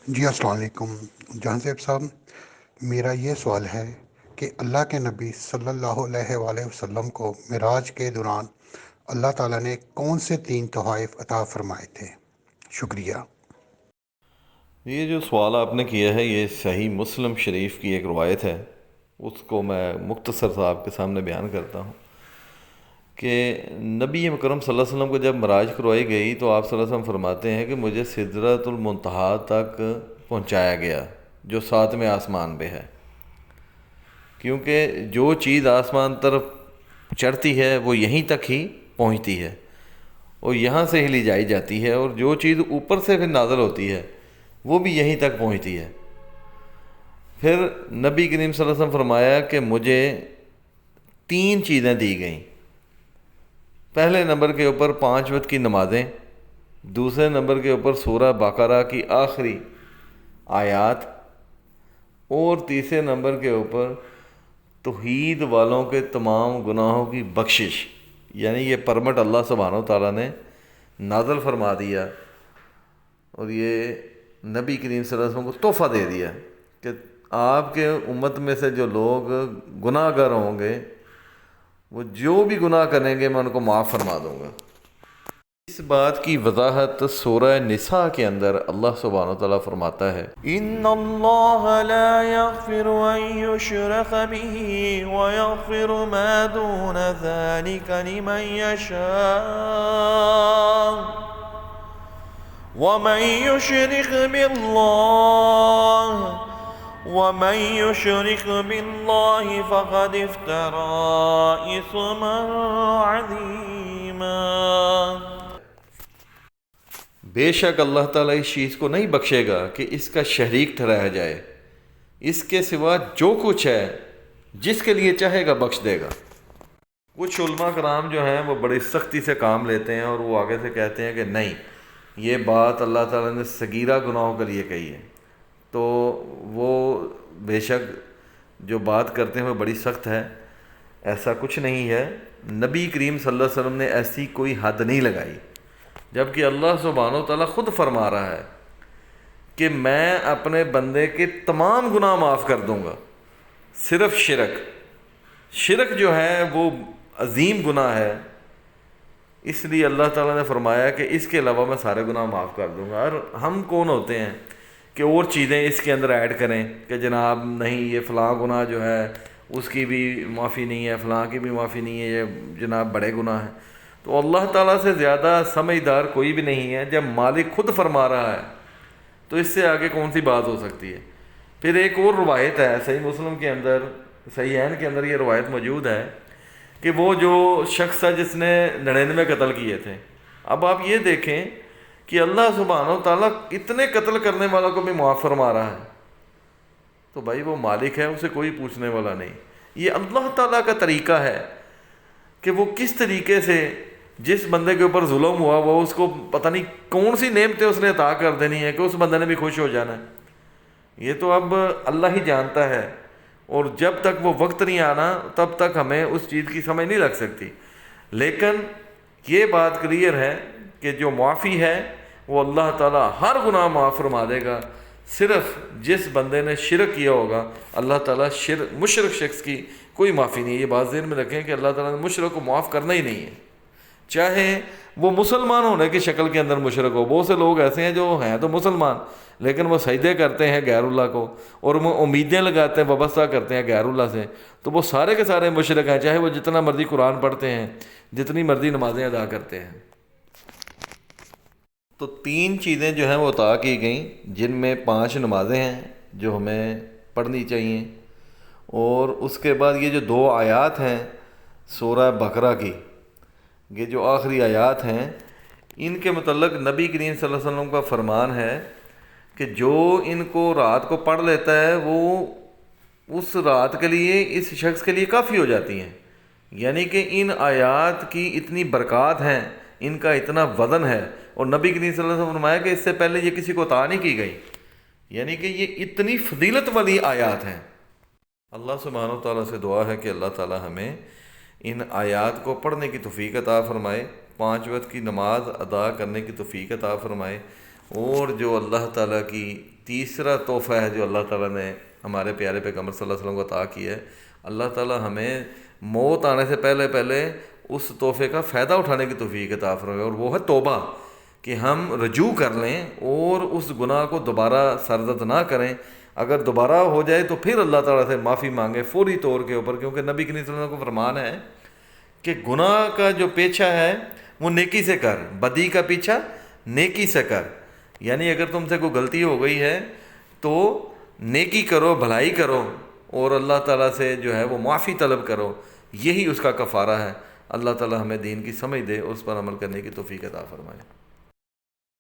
جی السلام علیکم جہاں صاحب صاحب، میرا یہ سوال ہے کہ اللہ کے نبی صلی اللہ علیہ وآلہ وسلم کو معراج کے دوران اللہ تعالیٰ نے کون سے 3 تحائف عطا فرمائے تھے؟ شکریہ۔ یہ جو سوال آپ نے کیا ہے یہ صحیح مسلم شریف کی ایک روایت ہے، اس کو میں مختصر سا آپ کے سامنے بیان کرتا ہوں کہ نبی مکرم صلی اللہ علیہ وسلم کو جب معراج کروائی گئی تو آپ صلی اللہ علیہ وسلم فرماتے ہیں کہ مجھے سدرۃ المنتہا تک پہنچایا گیا جو 7ویں آسمان پہ ہے، کیونکہ جو چیز آسمان طرف چڑھتی ہے وہ یہیں تک ہی پہنچتی ہے اور یہاں سے ہی لے جائی جاتی ہے، اور جو چیز اوپر سے پھر نازل ہوتی ہے وہ بھی یہیں تک پہنچتی ہے۔ پھر نبی کریم صلی اللہ علیہ وسلم فرمایا کہ مجھے 3 چیزیں دی گئیں۔ پہلے نمبر کے اوپر 5 وقت کی نمازیں، دوسرے نمبر کے اوپر سورہ بقرہ کی آخری آیات، اور تیسرے نمبر کے اوپر توحید والوں کے تمام گناہوں کی بخشش، یعنی یہ پرمٹ اللہ سبحانہ و تعالیٰ نے نازل فرما دیا اور یہ نبی کریم صلی اللہ علیہ وسلم کو تحفہ دے دیا کہ آپ کے امت میں سے جو لوگ گناہ گار ہوں گے وہ جو بھی گناہ کریں گے میں ان کو معاف فرما دوں گا۔ اس بات کی وضاحت سورہ نساء کے اندر اللہ سبحانہ و تعالیٰ فرماتا ہے ان اللہ لا یغفر ان یشرک به ویغفر ما دون ذلك لمن یشاء ومن يشرك بالله فقد افترى اثما عظيما۔ بے شک اللہ تعالیٰ اس چیز کو نہیں بخشے گا کہ اس کا شریک ٹھہرایا جائے، اس کے سوا جو کچھ ہے جس کے لیے چاہے گا بخش دے گا۔ کچھ علماء کرام جو ہیں وہ بڑی سختی سے کام لیتے ہیں اور وہ آگے سے کہتے ہیں کہ نہیں، یہ بات اللہ تعالیٰ نے صغیرہ گناہوں کے لیے کہی ہے، تو وہ بے شک جو بات کرتے ہیں وہ بڑی سخت ہے۔ ایسا کچھ نہیں ہے، نبی کریم صلی اللہ علیہ وسلم نے ایسی کوئی حد نہیں لگائی، جبکہ اللہ سبحانہ و تعالیٰ خود فرما رہا ہے کہ میں اپنے بندے کے تمام گناہ معاف کر دوں گا، صرف شرک جو ہے وہ عظیم گناہ ہے، اس لیے اللہ تعالیٰ نے فرمایا کہ اس کے علاوہ میں سارے گناہ معاف کر دوں گا۔ اور ہم کون ہوتے ہیں کہ اور چیزیں اس کے اندر ایڈ کریں کہ جناب نہیں یہ فلاں گناہ جو ہے اس کی بھی معافی نہیں ہے، فلاں کی بھی معافی نہیں ہے، یہ جناب بڑے گناہ ہیں۔ تو اللہ تعالیٰ سے زیادہ سمجھدار کوئی بھی نہیں ہے، جب مالک خود فرما رہا ہے تو اس سے آگے کون سی بات ہو سکتی ہے۔ پھر ایک اور روایت ہے صحیح مسلم کے اندر، صحیحین کے اندر یہ روایت موجود ہے کہ وہ جو شخص تھا جس نے 99 قتل کیے تھے، اب آپ یہ دیکھیں کہ اللہ سبحانہ و تعالیٰ اتنے قتل کرنے والوں کو بھی معاف فرما رہا ہے، تو بھائی وہ مالک ہے، اسے کوئی پوچھنے والا نہیں۔ یہ اللہ تعالیٰ کا طریقہ ہے کہ وہ کس طریقے سے جس بندے کے اوپر ظلم ہوا وہ اس کو پتہ نہیں کون سی نعمتیں اس نے عطا کر دینی ہے کہ اس بندے نے بھی خوش ہو جانا ہے۔ یہ تو اب اللہ ہی جانتا ہے، اور جب تک وہ وقت نہیں آنا تب تک ہمیں اس چیز کی سمجھ نہیں لگ سکتی۔ لیکن یہ بات کلیئر ہے کہ جو معافی ہے وہ اللہ تعالیٰ ہر گناہ معاف فرما دے گا، صرف جس بندے نے شرک کیا ہوگا اللہ تعالیٰ مشرک شخص کی کوئی معافی نہیں ہے۔ یہ بات ذہن میں رکھیں کہ اللہ تعالیٰ نے مشرک کو معاف کرنا ہی نہیں ہے، چاہے وہ مسلمان ہونے کی شکل کے اندر مشرک ہو۔ بہت سے لوگ ایسے ہیں جو ہیں تو مسلمان لیکن وہ سجدے کرتے ہیں غیر اللہ کو، اور وہ امیدیں لگاتے ہیں، وابستہ کرتے ہیں غیر اللہ سے، تو وہ سارے کے سارے مشرک ہیں، چاہے وہ جتنا مرضی قرآن پڑھتے ہیں، جتنی مرضی نمازیں ادا کرتے ہیں۔ تو 3 چیزیں جو ہیں وہ عطا کی گئیں، جن میں 5 نمازیں ہیں جو ہمیں پڑھنی چاہیے، اور اس کے بعد یہ جو 2 آیات ہیں سورہ بقرہ کی، یہ جو آخری آیات ہیں، ان کے متعلق نبی کریم صلی اللہ علیہ وسلم کا فرمان ہے کہ جو ان کو رات کو پڑھ لیتا ہے وہ اس رات کے لیے، اس شخص کے لیے کافی ہو جاتی ہیں۔ یعنی کہ ان آیات کی اتنی برکات ہیں، ان کا اتنا وزن ہے، اور نبی کریم صلی اللہ علیہ وسلم نے فرمایا کہ اس سے پہلے یہ کسی کو عطا نہیں کی گئی، یعنی کہ یہ اتنی فضیلت والی آیات ہیں۔ اللہ سبحانہ و تعالیٰ سے دعا ہے کہ اللہ تعالیٰ ہمیں ان آیات کو پڑھنے کی توفیق عطا فرمائے، 5 وقت کی نماز ادا کرنے کی توفیق عطا فرمائے، اور جو اللہ تعالیٰ کی تیسرا تحفہ ہے جو اللہ تعالیٰ نے ہمارے پیارے پیغمبر صلی اللہ علیہ وسلم کو عطا کی ہے، اللہ تعالیٰ ہمیں موت آنے سے پہلے پہلے اس تحفے کا فائدہ اٹھانے کی توفیق عطا فرمائے، اور وہ ہے توبہ، کہ ہم رجوع کر لیں اور اس گناہ کو دوبارہ سرزد نہ کریں۔ اگر دوبارہ ہو جائے تو پھر اللہ تعالیٰ سے معافی مانگے فوری طور کے اوپر، کیونکہ نبی کریم صلی اللہ علیہ وسلم کو فرمان ہے کہ گناہ کا جو پیچھا ہے وہ نیکی سے کر، بدی کا پیچھا نیکی سے کر۔ یعنی اگر تم سے کوئی غلطی ہو گئی ہے تو نیکی کرو، بھلائی کرو، اور اللہ تعالیٰ سے جو ہے وہ معافی طلب کرو، یہی اس کا کفارہ ہے۔ اللہ تعالیٰ ہمیں دین کی سمجھ دے اور اس پر عمل کرنے کی توفیق عطا فرمائے۔